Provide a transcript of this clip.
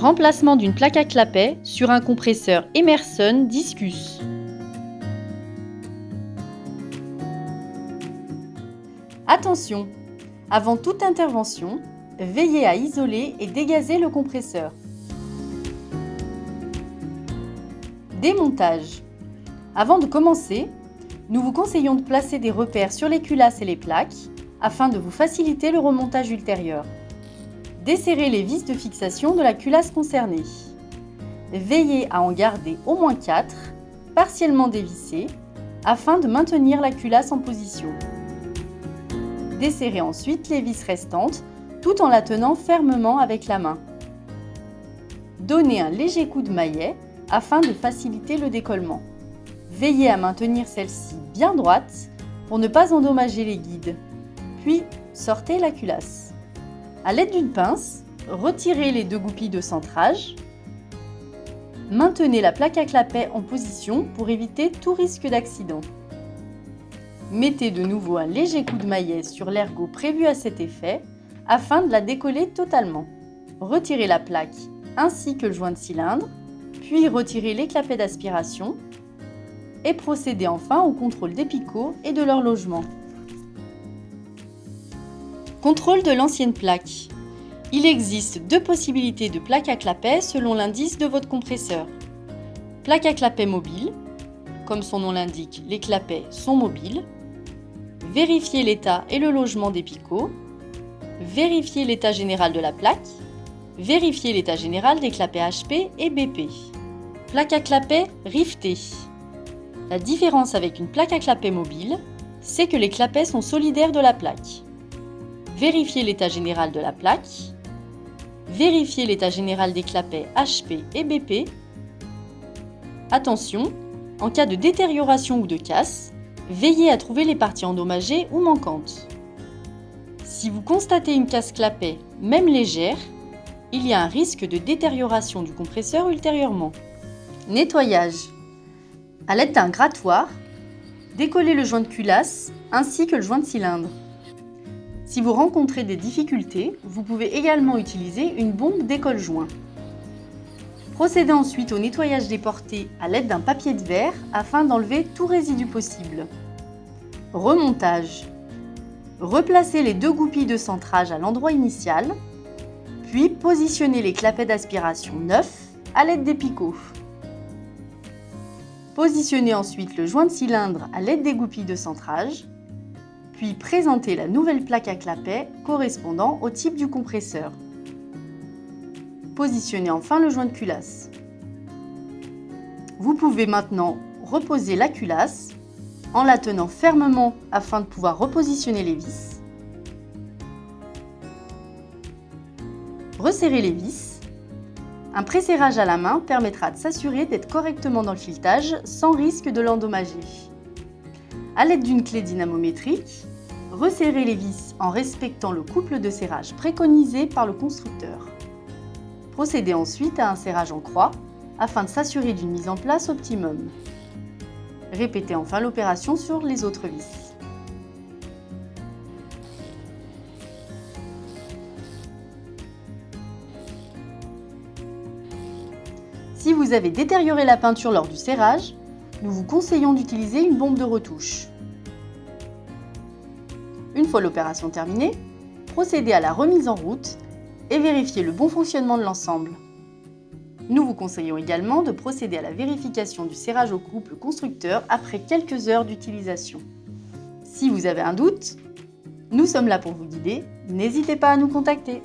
Remplacement d'une plaque à clapet sur un compresseur Emerson Discus. Attention! Avant toute intervention, veillez à isoler et dégazer le compresseur. Démontage. Avant de commencer, nous vous conseillons de placer des repères sur les culasses et les plaques afin de vous faciliter le remontage ultérieur. Desserrez les vis de fixation de la culasse concernée. Veillez à en garder au moins 4, partiellement dévissées, afin de maintenir la culasse en position. Desserrez ensuite les vis restantes tout en la tenant fermement avec la main. Donnez un léger coup de maillet afin de faciliter le décollement. Veillez à maintenir celle-ci bien droite pour ne pas endommager les guides. Puis, sortez la culasse. À l'aide d'une pince, retirez les 2 goupilles de centrage. Maintenez la plaque à clapet en position pour éviter tout risque d'accident. Mettez de nouveau un léger coup de maillet sur l'ergot prévu à cet effet afin de la décoller totalement. Retirez la plaque ainsi que le joint de cylindre, puis retirez les clapets d'aspiration et procédez enfin au contrôle des picots et de leur logement. Contrôle de l'ancienne plaque. Il existe 2 possibilités de plaque à clapet selon l'indice de votre compresseur. Plaque à clapet mobile. Comme son nom l'indique, les clapets sont mobiles. Vérifiez l'état et le logement des picots. Vérifiez l'état général de la plaque. Vérifiez l'état général des clapets HP et BP. Plaque à clapet rivetée. La différence avec une plaque à clapet mobile, c'est que les clapets sont solidaires de la plaque. Vérifiez l'état général de la plaque. Vérifiez l'état général des clapets HP et BP. Attention, en cas de détérioration ou de casse, veillez à trouver les parties endommagées ou manquantes. Si vous constatez une casse clapet, même légère, il y a un risque de détérioration du compresseur ultérieurement. Nettoyage. À l'aide d'un grattoir, décollez le joint de culasse ainsi que le joint de cylindre. Si vous rencontrez des difficultés, vous pouvez également utiliser une bombe décolle-joint. Procédez ensuite au nettoyage des portées à l'aide d'un papier de verre afin d'enlever tout résidu possible. Remontage. Replacez les 2 goupilles de centrage à l'endroit initial, puis positionnez les clapets d'aspiration neufs à l'aide des picots. Positionnez ensuite le joint de cylindre à l'aide des goupilles de centrage, puis présentez la nouvelle plaque à clapet correspondant au type du compresseur. Positionnez enfin le joint de culasse. Vous pouvez maintenant reposer la culasse en la tenant fermement afin de pouvoir repositionner les vis. Resserrez les vis. Un presserrage à la main permettra de s'assurer d'être correctement dans le filetage sans risque de l'endommager. À l'aide d'une clé dynamométrique, resserrez les vis en respectant le couple de serrage préconisé par le constructeur. Procédez ensuite à un serrage en croix afin de s'assurer d'une mise en place optimum. Répétez enfin l'opération sur les autres vis. Si vous avez détérioré la peinture lors du serrage, nous vous conseillons d'utiliser une bombe de retouche. Une fois l'opération terminée, procédez à la remise en route et vérifiez le bon fonctionnement de l'ensemble. Nous vous conseillons également de procéder à la vérification du serrage au couple constructeur après quelques heures d'utilisation. Si vous avez un doute, nous sommes là pour vous guider, n'hésitez pas à nous contacter.